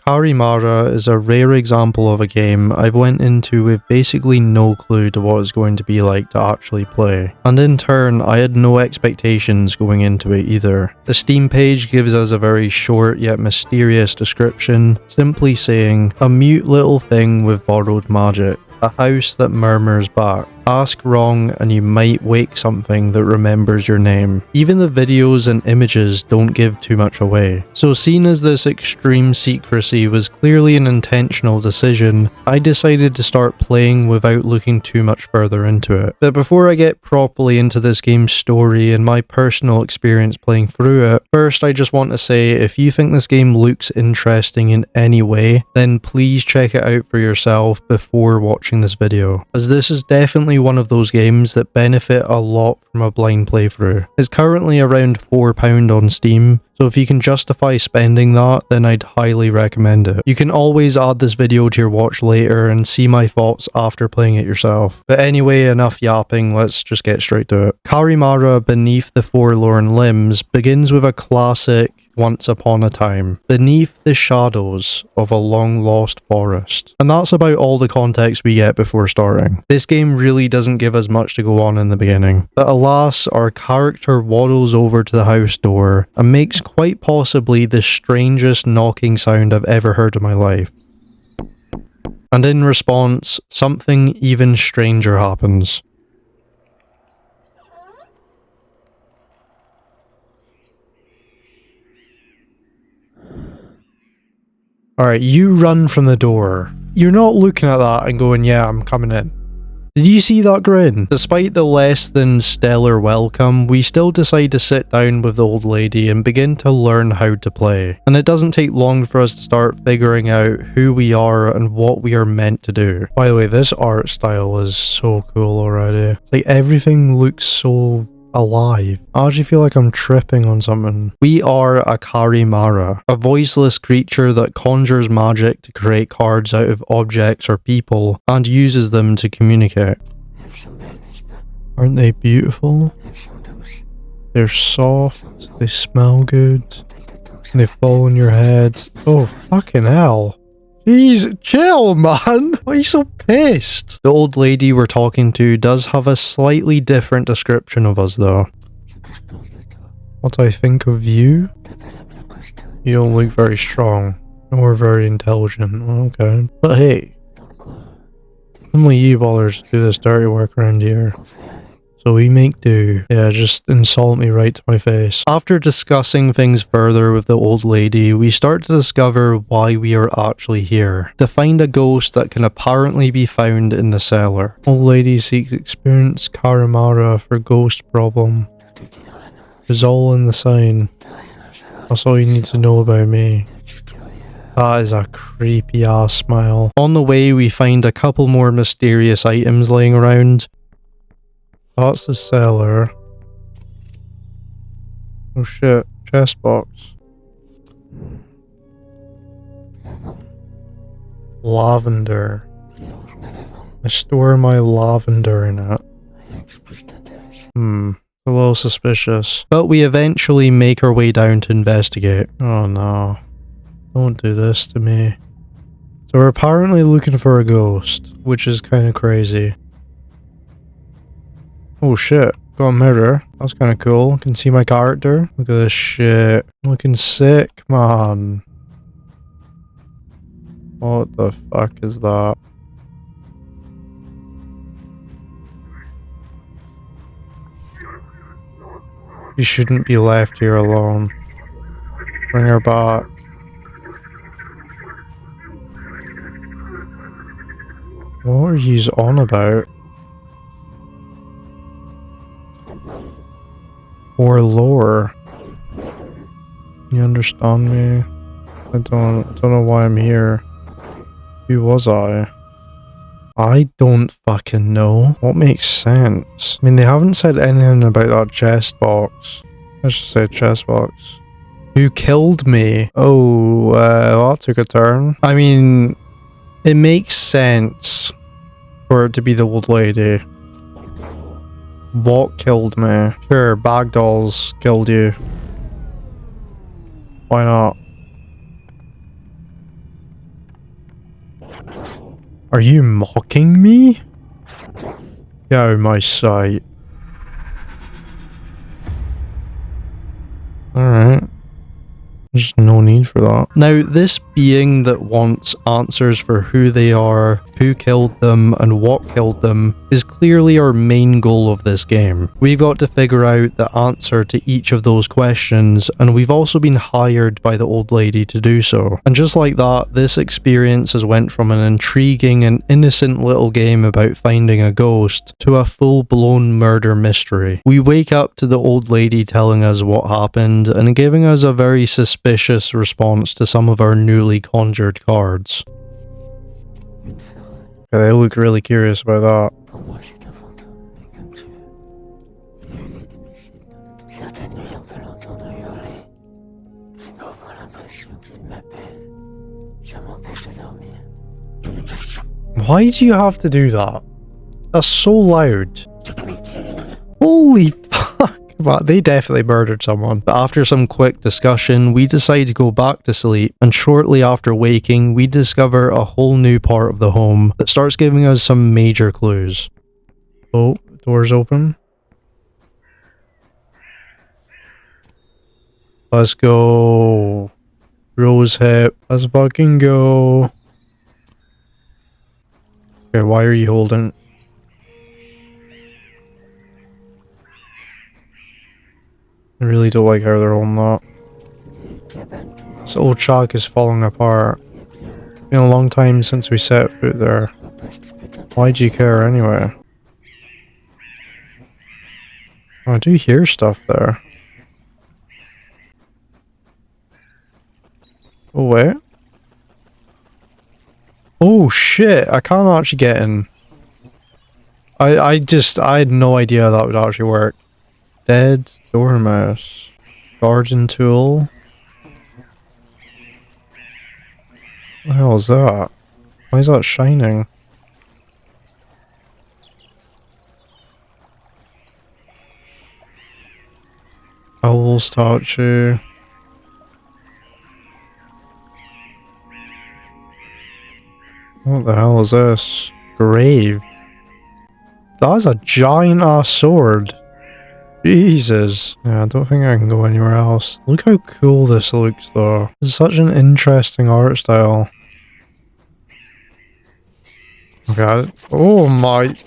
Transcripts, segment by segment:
CARIMARA is a rare example of a game I've went into with basically no clue to what it's going to be like to actually play, and in turn I had no expectations going into it either. The Steam page gives us a very short yet mysterious description, simply saying, "A mute little thing with borrowed magic. A house that murmurs back. Ask wrong and you might wake something that remembers your name." Even the videos and images don't give too much away. So seen as this extreme secrecy was clearly an intentional decision, I decided to start playing without looking too much further into it. But before I get properly into this game's story and my personal experience playing through it, first I just want to say if you think this game looks interesting in any way, then please check it out for yourself before watching this video, as this is definitely one of those games that benefit a lot from a blind playthrough. It's currently around £4 on Steam, so if you can justify spending that, then I'd highly recommend it. You can always add this video to your watch later and see my thoughts after playing it yourself. But anyway, enough yapping, let's just get straight to it. CARIMARA Beneath the Forlorn Limbs begins with a classic once upon a time, beneath the shadows of a long-lost forest. And that's about all the context we get before starting. This game really doesn't give us much to go on in the beginning. But alas, our character waddles over to the house door and makes quite possibly the strangest knocking sound I've ever heard in my life. And in response, something even stranger happens. Alright, you run from the door. You're not looking at that and going, yeah, I'm coming in. Did you see that grin? Despite the less than stellar welcome, we still decide to sit down with the old lady and begin to learn how to play. And it doesn't take long for us to start figuring out who we are and what we are meant to do. By the way, this art style is so cool already. It's like everything looks so alive. I actually feel like I'm tripping on something. We are a CARIMARA, a voiceless creature that conjures magic to create cards out of objects or people and uses them to communicate. Aren't they beautiful? They're soft, they smell good, and they fall on your head. Oh, fucking hell. Jeez, chill, man. Why are you so pissed? The old lady we're talking to does have a slightly different description of us, though. What I think of you? You don't look very strong, or very intelligent. Okay. But hey, only you bothers to do this dirty work around here. So we make do. Yeah, just insult me right to my face. After discussing things further with the old lady, we start to discover why we are actually here. To find a ghost that can apparently be found in the cellar. Old lady seeks experience CARIMARA for ghost problem. It's all in the sign. That's all you need to know about me. That is a creepy ass smile. On the way, we find a couple more mysterious items laying around. That's the cellar. Oh shit, chest box. Lavender. I store my lavender in it. A little suspicious. But we eventually make our way down to investigate. Oh no. Don't do this to me. So we're apparently looking for a ghost, which is kind of crazy. Oh shit, got a mirror. That's kind of cool. Can see my character. Look at this shit. Looking sick, man. What the fuck is that? You shouldn't be left here alone. Bring her back. What are yous on about? Forlorn. You understand me? I don't know why I'm here. Who was I? I don't fucking know. What makes sense? I mean, they haven't said anything about that chest box. Let's just say chest box. Who killed me? Oh, that took a turn. I mean, it makes sense for it to be the old lady. What killed me? Sure, bag dolls killed you. Why not? Are you mocking me? Get out of my sight. Alright. There's no need for that. Now, this being that wants answers for who they are, who killed them, and what killed them, is clearly our main goal of this game. We've got to figure out the answer to each of those questions, and we've also been hired by the old lady to do so. And just like that, this experience has went from an intriguing and innocent little game about finding a ghost to a full-blown murder mystery. We wake up to the old lady telling us what happened and giving us a very suspicious response to some of our newly conjured cards. Okay, they look really curious about that. Why do you have to do that? That's so loud. Holy fuck. But they definitely murdered someone. But after some quick discussion, we decide to go back to sleep, and shortly after waking, we discover a whole new part of the home that starts giving us some major clues. Oh, door's open. Let's go. Rose hip. Let's fucking go. Okay, why are you holding? I really don't like how they're holding that. This old shack is falling apart. It's been a long time since we set foot there. Why do you care anyway? Oh, I do hear stuff there. Oh wait. Oh shit, I can't actually get in. I had no idea that would actually work. Dead dormouse. Garden tool. What the hell is that? Why is that shining? Owl statue. What the hell is this? Grave. That's a giant ass sword. Jesus. Yeah, I don't think I can go anywhere else. Look how cool this looks though. It's such an interesting art style. Okay. Oh my.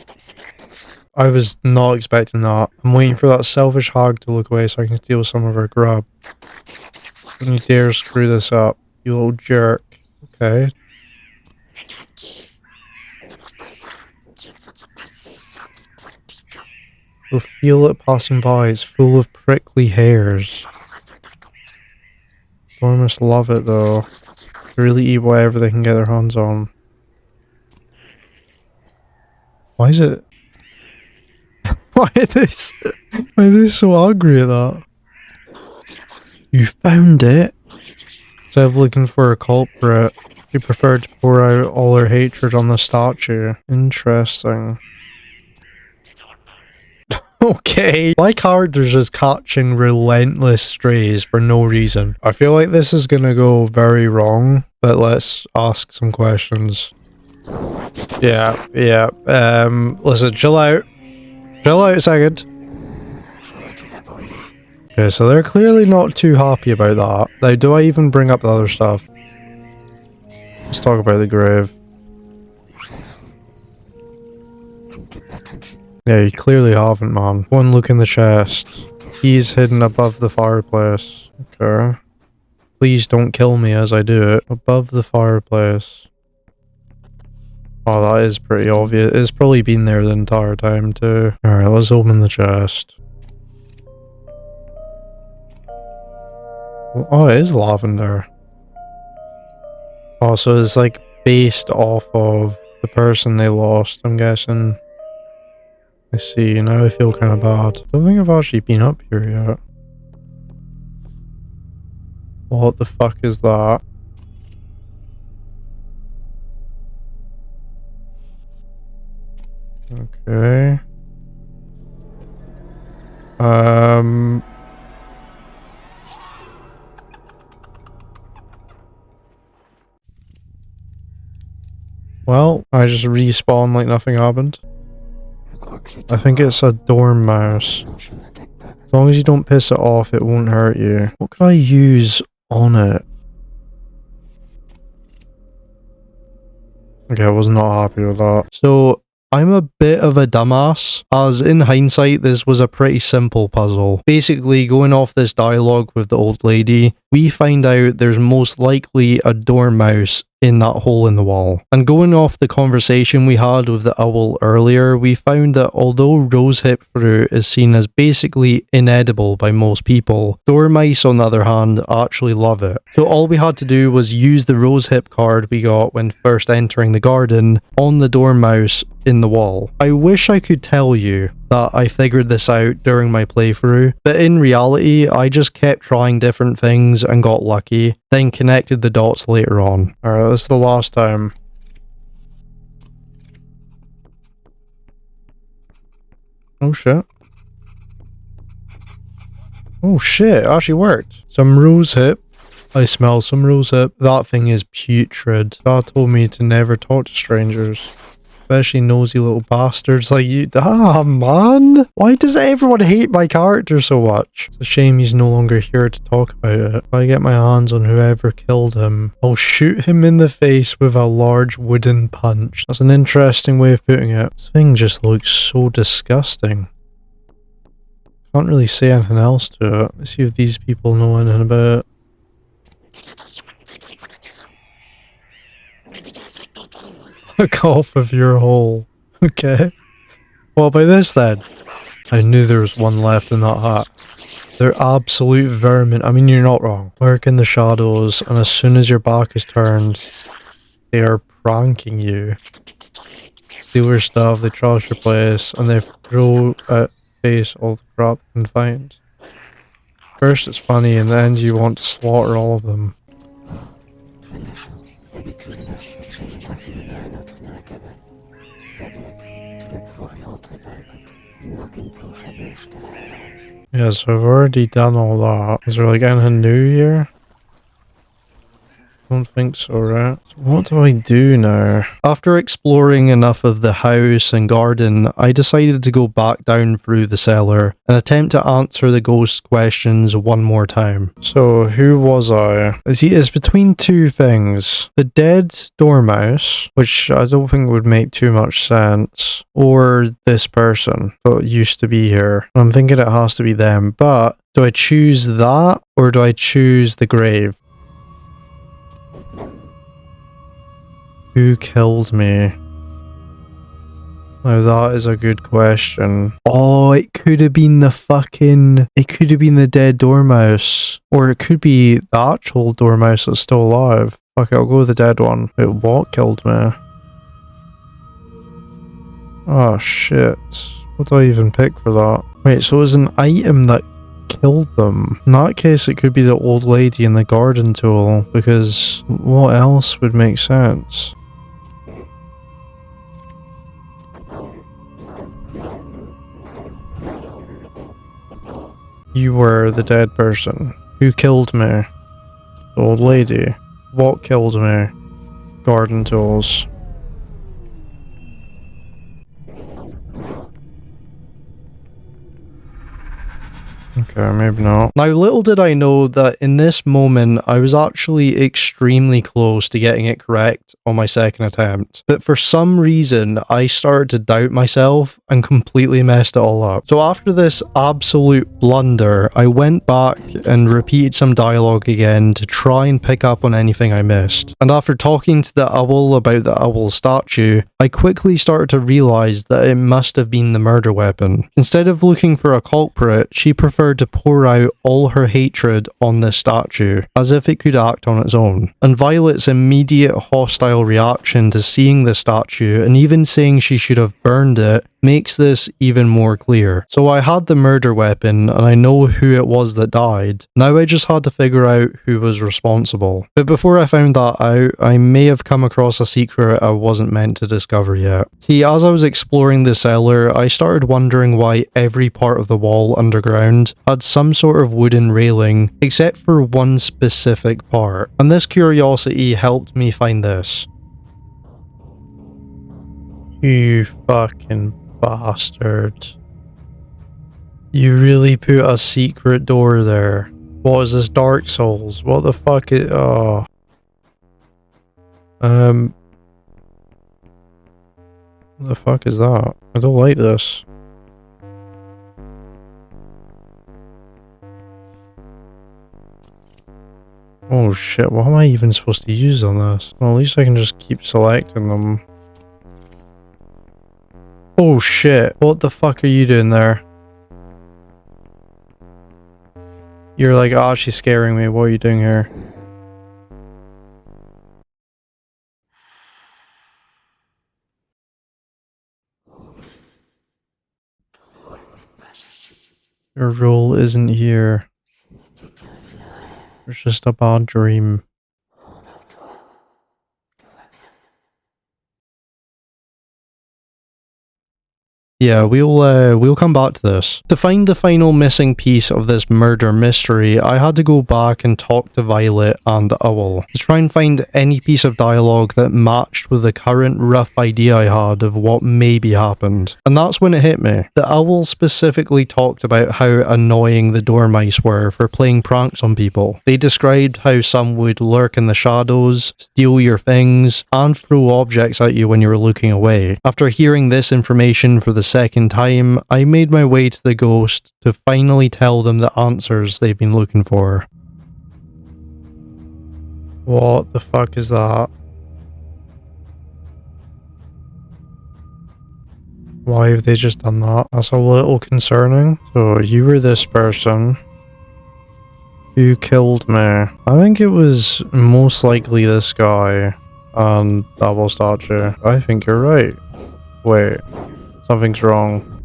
I was not expecting that. I'm waiting for that selfish hag to look away so I can steal some of her grub. Don't you dare screw this up, you little jerk. Okay. You'll feel it passing by, it's full of prickly hairs. Dormice love it though. They really eat whatever they can get their hands on. Why is it... Why is they so angry at that? You found it? Instead of looking for a culprit, you preferred to pour out all her hatred on the statue. Interesting. Okay. My character's just catching relentless strays for no reason. I feel like this is gonna go very wrong, but let's ask some questions. Yeah. Listen, chill out. Chill out a second. Okay, so they're clearly not too happy about that. Now, do I even bring up the other stuff? Let's talk about the grave. Yeah, you clearly haven't, man. One look in the chest. He's hidden above the fireplace. Okay. Please don't kill me as I do it. Above the fireplace. Oh, that is pretty obvious. It's probably been there the entire time, too. Alright, let's open the chest. Oh, it is lavender. Oh, so it's like based off of the person they lost, I'm guessing. I see, now I feel kind of bad. I don't think I've actually been up here yet. What the fuck is that? Okay. Well, I just respawn like nothing happened. I think it's a dormouse. As long as you don't piss it off, it won't hurt you. What could I use on it? Okay, I was not happy with that. So, I'm a bit of a dumbass, as in hindsight, this was a pretty simple puzzle. Basically, going off this dialogue with the old lady, we find out there's most likely a dormouse in that hole in the wall. And going off the conversation we had with the owl earlier, we found that although rosehip fruit is seen as basically inedible by most people, dormice on the other hand actually love it. So all we had to do was use the rosehip card we got when first entering the garden on the dormouse in the wall. I wish I could tell you that I figured this out during my playthrough, but in reality, I just kept trying different things and got lucky, then connected the dots later on. Alright, this is the last time. Oh shit. Oh shit, it actually worked. Some rosehip. I smell some rosehip. That thing is putrid. Dad told me to never talk to strangers. Especially nosy little bastards like you. Ah, man! Why does everyone hate my character so much? It's a shame he's no longer here to talk about it. If I get my hands on whoever killed him, I'll shoot him in the face with a large wooden punch. That's an interesting way of putting it. This thing just looks so disgusting. Can't really say anything else to it. Let's see if these people know anything about it. Fuck off of your hole. Okay. What about this then? I knew there was one left in that hat. They're absolute vermin. I mean, you're not wrong. Lurk in the shadows, and as soon as your back is turned, they are pranking you. Steal your stuff, they trash your place, and they throw at face all the crap they can find. First it's funny, in the end you want to slaughter all of them. Yeah, so I've already done all that. Is there like anything new here? Don't think so, right? So what do I do now? After exploring enough of the house and garden, I decided to go back down through the cellar and attempt to answer the ghost questions one more time. So, who was I? See, it's between two things. The dead dormouse, which I don't think would make too much sense, or this person that used to be here. I'm thinking it has to be them, but do I choose that or do I choose the grave? Who killed me? Now that is a good question. Oh, it could have been the fucking... It could have been the dead dormouse. Or it could be the actual dormouse that's still alive. Fuck it, I'll go with the dead one. Wait, what killed me? Oh shit. What do I even pick for that? Wait, so it was an item that killed them. In that case, it could be the old lady in the garden tool, because what else would make sense? You were the dead person. Who killed me? The old lady. What killed me? Garden tools. Okay, maybe not. Now, little did I know that in this moment, I was actually extremely close to getting it correct on my second attempt. But for some reason, I started to doubt myself and completely messed it all up. So after this absolute blunder, I went back and repeated some dialogue again to try and pick up on anything I missed. And after talking to the owl about the owl statue, I quickly started to realize that it must have been the murder weapon. Instead of looking for a culprit, she preferred to pour out all her hatred on this statue, as if it could act on its own. And Violet's immediate hostile reaction to seeing the statue, and even saying she should have burned it, makes this even more clear. So I had the murder weapon, and I know who it was that died. Now I just had to figure out who was responsible. But before I found that out, I may have come across a secret I wasn't meant to discover yet. See, as I was exploring the cellar, I started wondering why every part of the wall underground had some sort of wooden railing, except for one specific part. And this curiosity helped me find this. You fucking bastard. You really put a secret door there. What is this, Dark Souls? What the fuck is... Oh. What the fuck is that? I don't like this. Oh shit, what am I even supposed to use on this? Well, at least I can just keep selecting them. Oh shit, what the fuck are you doing there? You're like, oh, she's scaring me, what are you doing here? Your role isn't here. It's just a bad dream. Yeah, we'll come back to this. To find the final missing piece of this murder mystery, I had to go back and talk to Violet and Owl to try and find any piece of dialogue that matched with the current rough idea I had of what maybe happened. And that's when it hit me. The Owl specifically talked about how annoying the dormice were for playing pranks on people. They described how some would lurk in the shadows, steal your things, and throw objects at you when you were looking away. After hearing this information for the second time, I made my way to the ghost to finally tell them the answers they've been looking for. What the fuck is that? Why have they just done that? That's a little concerning. So you were this person who killed me. I think it was most likely this guy and Double Statue. I think you're right. Wait. Something's wrong.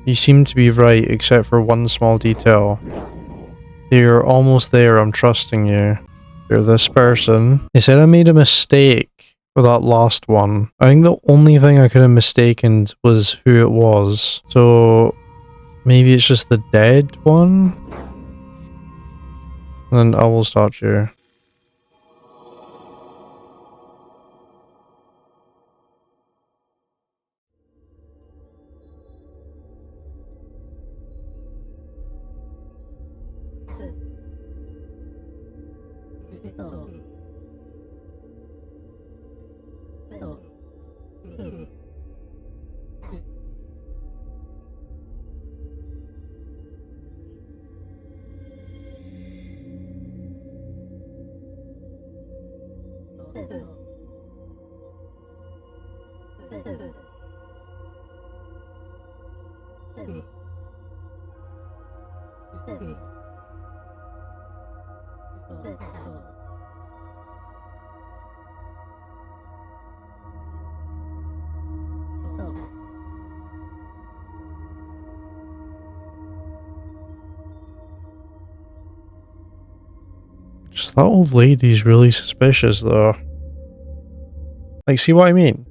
You seem to be right, except for one small detail. You're almost there, I'm trusting you. You're this person. They said I made a mistake with that last one. I think the only thing I could have mistaken was who it was. So, maybe it's just the dead one? And then Owl Statue. Just that old lady's really suspicious though. Like, see what I mean?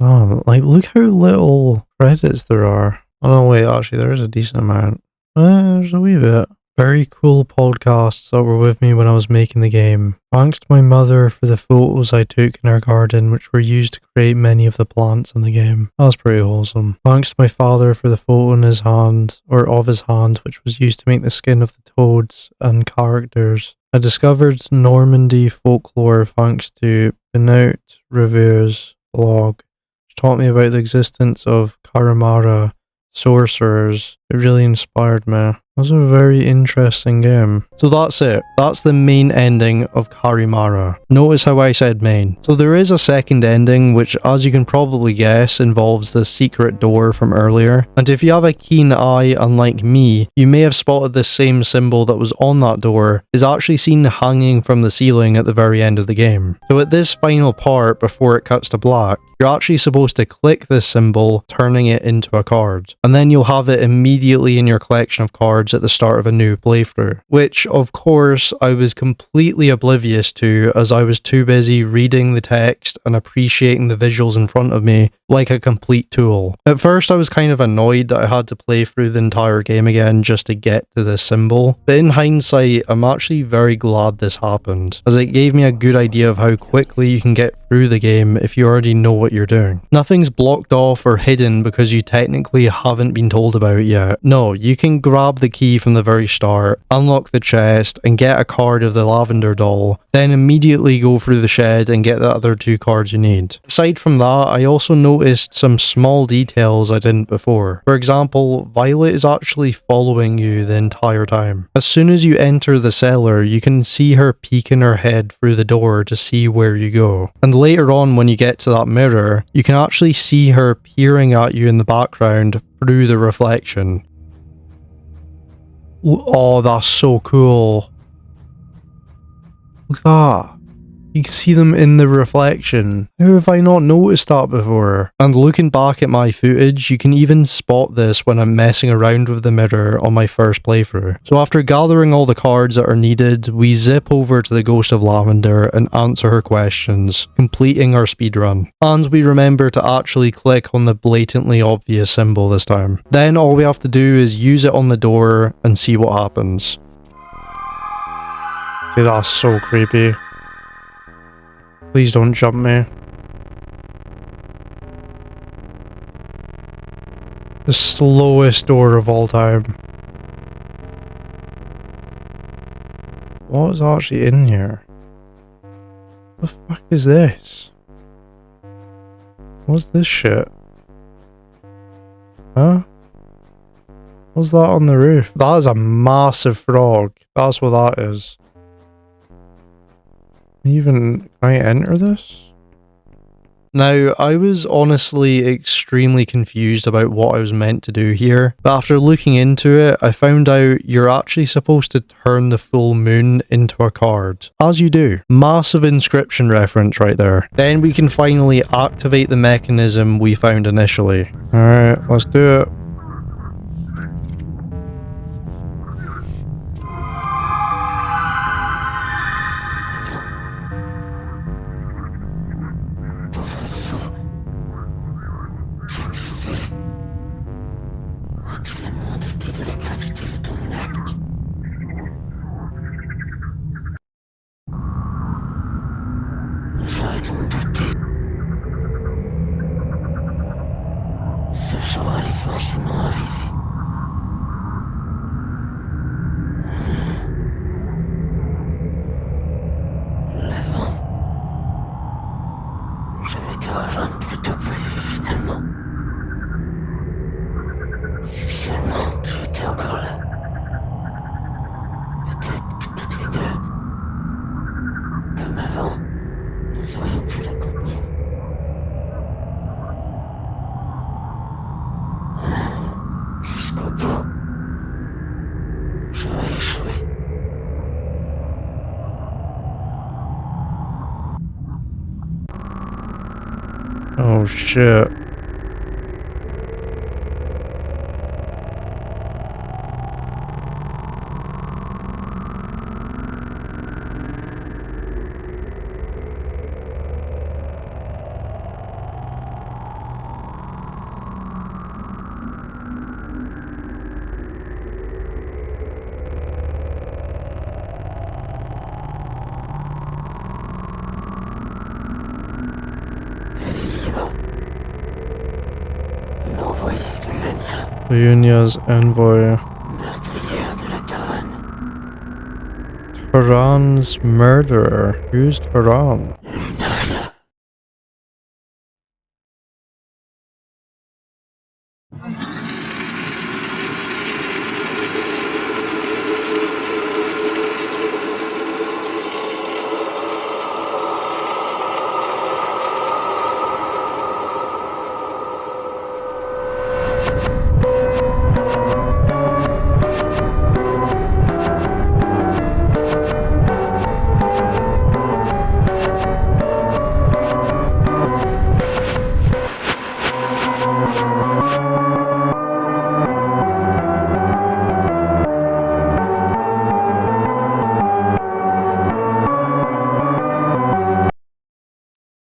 Oh, like, look how little credits there are. Oh, no, wait, actually, there is a decent amount. There's a wee bit. Very cool podcasts that were with me when I was making the game. Thanks to my mother for the photos I took in our garden, which were used to create many of the plants in the game. That was pretty wholesome. Thanks to my father for the photo in his hand, or of his hand, which was used to make the skin of the toads and characters. I discovered Normandy folklore thanks to Benoit Reviews blog, which taught me about the existence of CARIMARA sorcerers. It really inspired me. It was a very interesting game. So that's it. That's the main ending of CARIMARA. Notice how I said main. So there is a second ending, which, as you can probably guess, involves the secret door from earlier. And if you have a keen eye, unlike me, you may have spotted the same symbol that was on that door is actually seen hanging from the ceiling at the very end of the game. So at this final part, before it cuts to black, you're actually supposed to click this symbol, turning it into a card. And then you'll have it immediately in your collection of cards at the start of a new playthrough. Which, of course, I was completely oblivious to, as I was too busy reading the text and appreciating the visuals in front of me like a complete tool. At first I was kind of annoyed that I had to play through the entire game again just to get to this symbol. But in hindsight, I'm actually very glad this happened, as it gave me a good idea of how quickly you can get through the game if you already know what you're doing. Nothing's blocked off or hidden because you technically haven't been told about it yet. No, you can grab the key from the very start, unlock the chest, and get a card of the lavender doll, then immediately go through the shed and get the other 2 cards you need. Aside from that, I also noticed some small details I didn't before. For example, Violet is actually following you the entire time. As soon as you enter the cellar, you can see her peeking her head through the door to see where you go. And later on, when you get to that mirror, you can actually see her peering at you in the background through the reflection. Oh, that's so cool. Look at that. You can see them in the reflection. How have I not noticed that before? And looking back at my footage, you can even spot this when I'm messing around with the mirror on my first playthrough. So after gathering all the cards that are needed, we zip over to the Ghost of Lavender and answer her questions, completing our speedrun. And we remember to actually click on the blatantly obvious symbol this time. Then all we have to do is use it on the door and see what happens. See, that's so creepy. Please don't jump me. The slowest door of all time. What is actually in here? The fuck is this? What's this shit? Huh? What's that on the roof? That is a massive frog. That's what that is. Can I enter this? Now, I was honestly extremely confused about what I was meant to do here, but after looking into it, I found out you're actually supposed to turn the full moon into a card. As you do. Massive inscription reference right there. Then we can finally activate the mechanism we found initially. Alright, let's do it. Oh shit. Lunya's envoy. Taran's murderer. Who's Taran?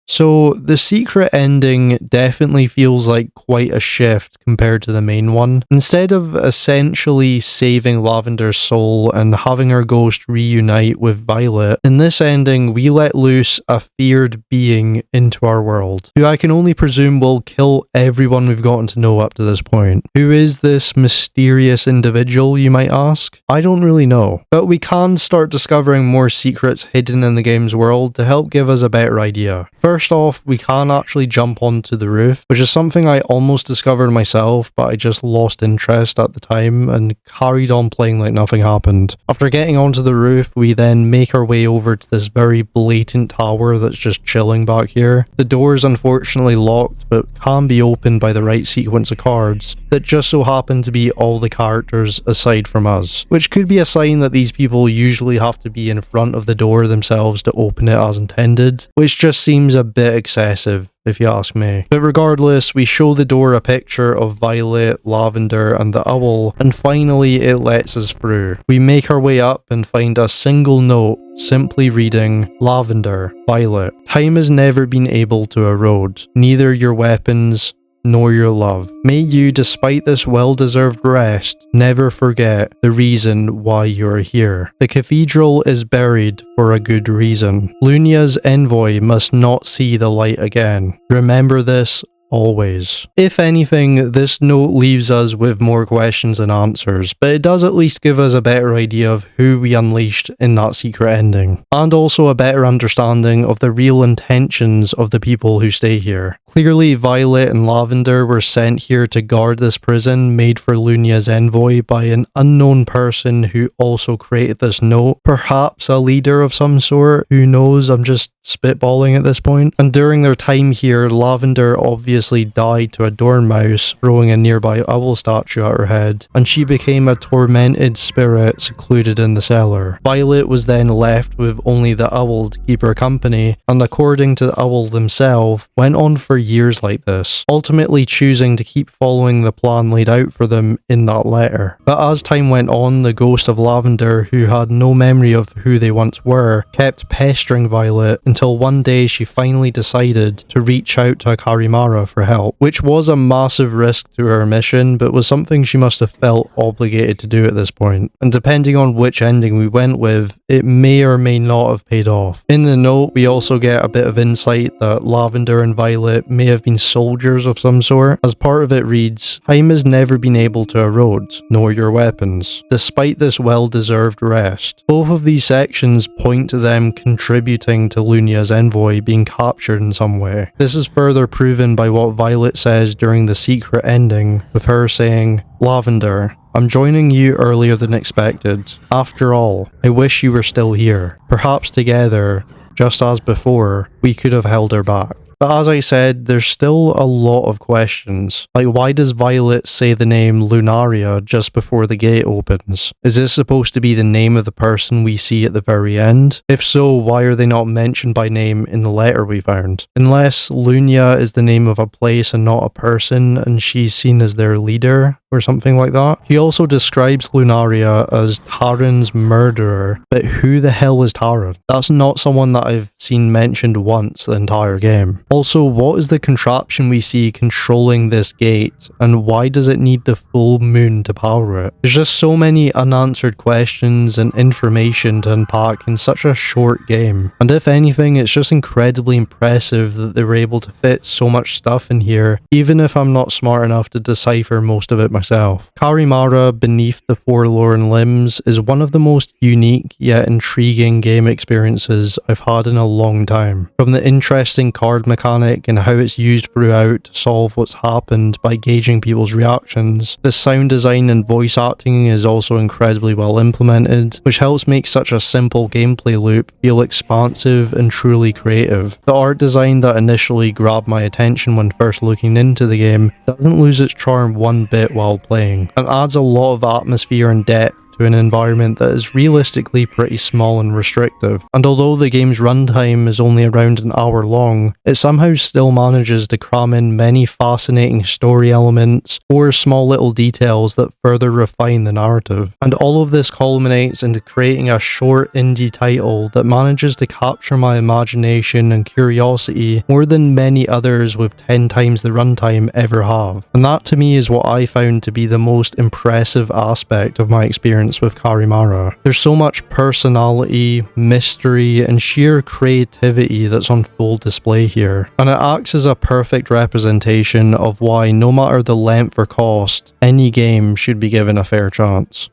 So the secret ending definitely feels like quite a shift compared to the main one. Instead of essentially saving Lavender's soul and having her ghost reunite with Violet, in this ending we let loose a feared being into our world, who I can only presume will kill everyone we've gotten to know up to this point. Who is this mysterious individual, you might ask? I don't really know, but we can start discovering more secrets hidden in the game's world to help give us a better idea. First off, we can actually jump onto the roof, which is something I almost discovered myself, but I just lost interest at the time and carried on playing like nothing happened. After getting onto the roof, we then make our way over to this very blatant tower that's just chilling back here. The door is unfortunately locked, but can be opened by the right sequence of cards that just so happen to be all the characters aside from us, which could be a sign that these people usually have to be in front of the door themselves to open it as intended, which just seems a bit excessive if you ask me. But regardless, we show the door a picture of Violet, Lavender and the owl, and finally it lets us through. We make our way up and find a single note simply reading, Lavender, Violet, time has never been able to erode, neither your weapons nor your love. May you, despite this well-deserved rest, never forget the reason why you're here. The cathedral is buried for a good reason. Lunya's envoy must not see the light again. Remember this always. If anything, this note leaves us with more questions than answers, but it does at least give us a better idea of who we unleashed in that secret ending, and also a better understanding of the real intentions of the people who stay here. Clearly, Violet and Lavender were sent here to guard this prison made for Lunya's envoy by an unknown person who also created this note, perhaps a leader of some sort, who knows, I'm just spitballing at this point. And during their time here, Lavender obviously died to a dormouse throwing a nearby owl statue at her head, and she became a tormented spirit secluded in the cellar. Violet was then left with only the owl to keep her company, and according to the owl themselves, went on for years like this, ultimately choosing to keep following the plan laid out for them in that letter. But as time went on, the ghost of Lavender, who had no memory of who they once were, kept pestering Violet until one day she finally decided to reach out to CARIMARA for help, which was a massive risk to her mission, but was something she must have felt obligated to do at this point. And depending on which ending we went with, it may or may not have paid off. In the note, we also get a bit of insight that Lavender and Violet may have been soldiers of some sort, as part of it reads, time has never been able to erode, nor your weapons, despite this well-deserved rest. Both of these sections point to them contributing to Lunya's envoy being captured in some way. This is further proven by what Violet says during the secret ending, with her saying, Lavender, I'm joining you earlier than expected. After all, I wish you were still here. Perhaps together, just as before, we could have held her back. But as I said, there's still a lot of questions. Like, why does Violet say the name Lunaria just before the gate opens? Is this supposed to be the name of the person we see at the very end? If so, why are they not mentioned by name in the letter we found? Unless Lunya is the name of a place and not a person, and she's seen as their leader, or something like that. He also describes Lunaria as Taran's murderer, but who the hell is Taran? That's not someone that I've seen mentioned once the entire game. Also, what is the contraption we see controlling this gate, and why does it need the full moon to power it? There's just so many unanswered questions and information to unpack in such a short game, and if anything, it's just incredibly impressive that they were able to fit so much stuff in here, even if I'm not smart enough to decipher most of it myself. CARIMARA, Beneath the Forlorn Limbs, is one of the most unique yet intriguing game experiences I've had in a long time. From the interesting card mechanic and how it's used throughout to solve what's happened by gauging people's reactions, the sound design and voice acting is also incredibly well implemented, which helps make such a simple gameplay loop feel expansive and truly creative. The art design that initially grabbed my attention when first looking into the game doesn't lose its charm one bit while playing, and adds a lot of atmosphere and depth to an environment that is realistically pretty small and restrictive. And although the game's runtime is only around an hour long, it somehow still manages to cram in many fascinating story elements or small little details that further refine the narrative. And all of this culminates into creating a short indie title that manages to capture my imagination and curiosity more than many others with 10 times the runtime ever have. And that to me is what I found to be the most impressive aspect of my experience with CARIMARA. There's so much personality, mystery, and sheer creativity that's on full display here, and it acts as a perfect representation of why, no matter the length or cost, any game should be given a fair chance.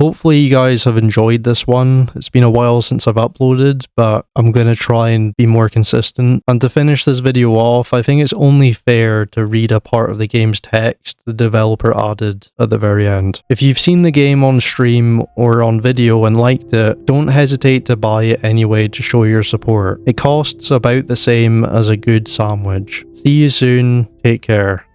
Hopefully you guys have enjoyed this one. It's been a while since I've uploaded, but I'm going to try and be more consistent. And to finish this video off, I think it's only fair to read a part of the game's text the developer added at the very end. If you've seen the game on stream or on video and liked it, don't hesitate to buy it anyway to show your support. It costs about the same as a good sandwich. See you soon, take care.